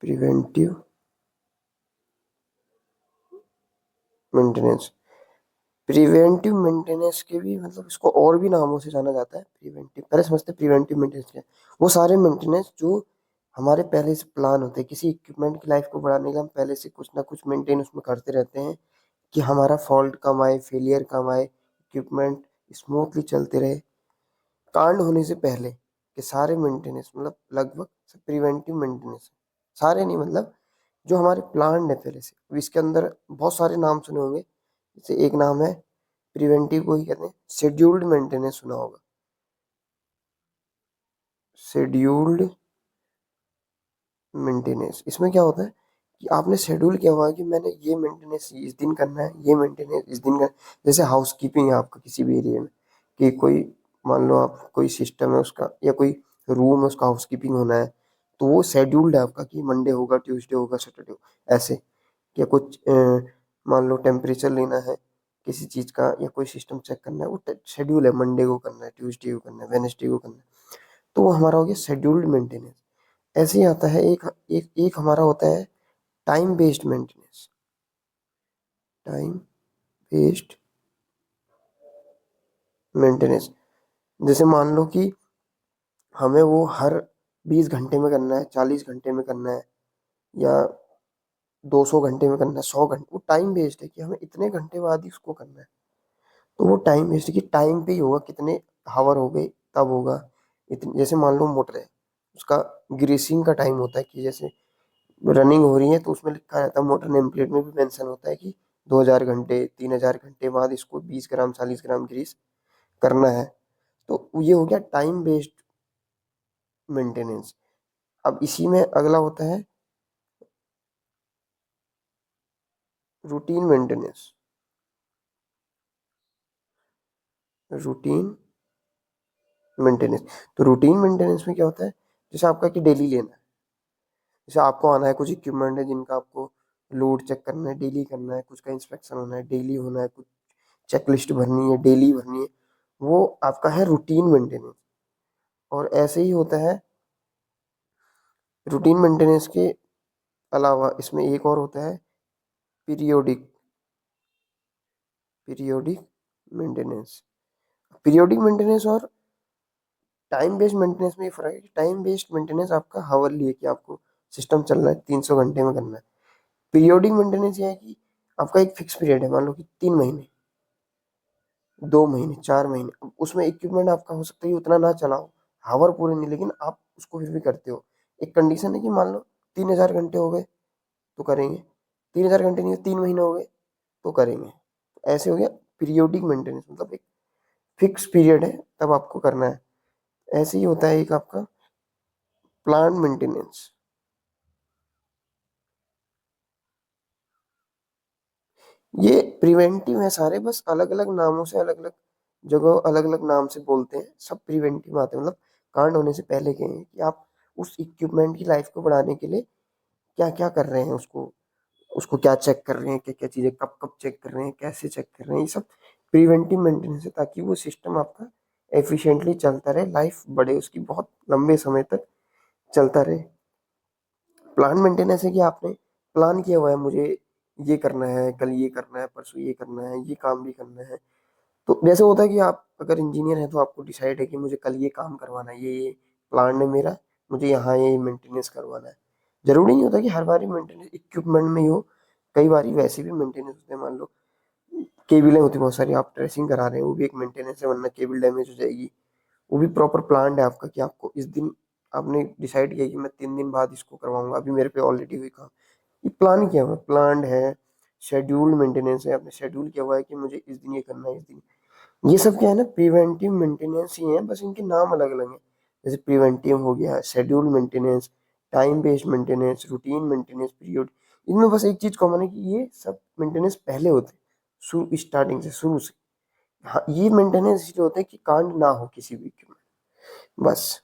Preventive maintenance. Preventive maintenance के भी मतलब इसको और भी नामों से जाना जाता है। प्रिवेंटिव पहले समझते हैं प्रिवेंटिव मेंटेनेंस क्या है। वो सारे मेंटेनेंस जो हमारे पहले से प्लान होते हैं, किसी इक्विपमेंट की लाइफ को बढ़ाने के हम पहले से कुछ ना कुछ मेंटेन उसमें करते रहते हैं कि हमारा फॉल्ट कम आए, फेलियर कम आए, इक्विपमेंट स्मूथली चलते रहे। कांड होने से पहले के सारे मेंटेनेंस मतलब लगभग प्रिवेंटिव मेंटेनेंस, सारे नहीं मतलब जो हमारे प्लान है पहले से। अब इसके अंदर बहुत सारे नाम सुने होंगे, जैसे एक नाम है प्रिवेंटिव को ही कहते हैं शेड्यूल्ड मेंटेनेंस, सुना होगा शेड्यूल्ड मेंटेनेंस। इसमें क्या होता है कि आपने शेड्यूल किया हुआ है कि मैंने ये मेंटेनेंस इस दिन करना है, ये मेंटेनेंस इस दिन करना है। जैसे हाउस कीपिंग है आपका किसी भी एरिया में, कि कोई मान लो आप कोई सिस्टम है उसका या कोई रूम है उसका हाउस कीपिंग होना है, तो वो शेड्यूल्ड है आपका कि मंडे होगा, ट्यूसडे होगा, सैटरडे होगा, ऐसे। या कुछ मान लो टेम्परेचर लेना है किसी चीज़ का या कोई सिस्टम चेक करना है, वो शेड्यूल है, मंडे को करना है, ट्यूसडे को करना है, वेडनेसडे को करना है। तो वो हमारा हो गया शेड्यूल्ड मेंटेनेंस। ऐसे ही आता है एक हमारा होता है time based maintenance. Time based maintenance, जैसे मान लो कि हमें वो हर 20 घंटे में करना है, 40 घंटे में करना है, या 200 घंटे में करना है, 100 घंटे, वो टाइम बेस्ड है कि हमें इतने घंटे बाद ही उसको करना है। तो वो टाइम बेस्ड की टाइम पे ही होगा, कितने हावर हो गए तब होगा। इतने, जैसे मान लो मोटर है, उसका ग्रीसिंग का टाइम होता है कि जैसे रनिंग हो रही है तो उसमें लिखा रहता है, मोटर नेम प्लेट में भी मेंशन होता है कि 2000 घंटे, 3000 घंटे बाद इसको 20 ग्राम 40 ग्राम ग्रीस करना है। तो ये हो गया टाइम बेस्ड मेंटेनेंस। अब इसी में अगला होता है रूटीन मेंटेनेंस। रूटीन मेंटेनेंस, तो रूटीन मेंटेनेंस में क्या होता है, जैसे आपका कि डेली लेना है, जैसे आपको आना है, कुछ इक्विपमेंट है जिनका आपको लोड चेक करना है, डेली करना है, कुछ का इंस्पेक्शन होना है, डेली होना है, कुछ चेकलिस्ट भरनी है, डेली भरनी है, वो आपका है रूटीन मेंटेनेंस। और ऐसे ही होता है रूटीन मेंटेनेंस के अलावा इसमें एक और होता है periodic periodic maintenance. Periodic maintenance और टाइम बेस्ड मेंटेनेंस में ये फर्क है कि टाइम बेस्ड मेंटेनेंस आपका हावरली है कि आपको सिस्टम चल रहा है 300 घंटे में करना है। पीरियोडिक मेंटेनेंस ये है कि आपका एक फिक्स पीरियड है, मान लो कि 3 महीने, 2 महीने, 4 महीने। अब उसमें इक्विपमेंट आपका हो सकता है उतना ना चलाओ, हावर पूरे नहीं, लेकिन आप उसको फिर भी करते हो। एक कंडीशन है कि मान लो 3000 घंटे हो गए तो करेंगे, 3000 घंटे नहीं, 3 महीने हो गए तो करेंगे। ऐसे हो गया पीरियोडिक मेंटेनेंस, मतलब एक फिक्स पीरियड है तब आपको करना है। ऐसे ही होता है एक आपका प्लांट मेंटेनेंस। ये प्रिवेंटिव है सारे, बस अलग अलग नामों से, अलग अलग जगह अलग अलग नाम से बोलते हैं, सब प्रिवेंटिव आते हैं। मतलब कांड होने से पहले के हैं कि आप उस इक्विपमेंट की लाइफ को बढ़ाने के लिए क्या क्या कर रहे हैं, उसको उसको क्या चेक कर रहे हैं, क्या क्या चीज़ें कब कब चेक कर रहे हैं, कैसे चेक कर रहे हैं, ये सब प्रिवेंटिव मेंटेनेंस है, ताकि वो सिस्टम आपका एफिशिएंटली चलता रहे, लाइफ बढ़े उसकी, बहुत लंबे समय तक चलता रहे। प्लान मेंटेनेंस है कि आपने प्लान किया हुआ है, मुझे ये करना है, कल ये करना है, परसों ये करना है, ये काम भी करना है। तो जैसे होता है कि आप अगर इंजीनियर हैं तो आपको डिसाइड है कि मुझे कल ये काम करवाना है, ये प्लान है मेरा, मुझे यहाँ ये मेंटेनेंस करवाना है। जरूरी नहीं होता कि हर बार मेंटेनेंस इक्विपमेंट में ही हो, कई बार वैसे भी मेंटेनेंस होते हैं। मान लो केबलें होती बहुत सारी, आप ट्रेसिंग करा रहे हैं, वो भी एक मेंटेनेंस है, वरना केबल डैमेज हो जाएगी। वो भी प्रॉपर प्लान है आपका कि आपको इस दिन आपने डिसाइड किया कि मैं 3 दिन बाद इसको करवाऊंगा, अभी मेरे पे ऑलरेडी हुई काम, ये प्लान किया हुआ प्लान है। शेड्यूल्ड मेंटेनेंस है, आपने शेड्यूल किया हुआ है कि मुझे इस दिन ये करना है, इस दिन। ये सब क्या है ना, प्रिवेंटिव मेंटेनेंस ही है, बस इनके नाम अलग अलग हैं। जैसे प्रिवेंटिव हो गया, schedule maintenance, time based maintenance, routine maintenance, period. इनमें बस एक चीज कॉमन है कि ये सब मेंटेनेंस पहले होते हैं, शुरू स्टार्टिंग से, शुरू से। हाँ, ये मेंटेनेंस इसलिए होता है कि कांड ना हो किसी भी इक्विपमेंट, बस।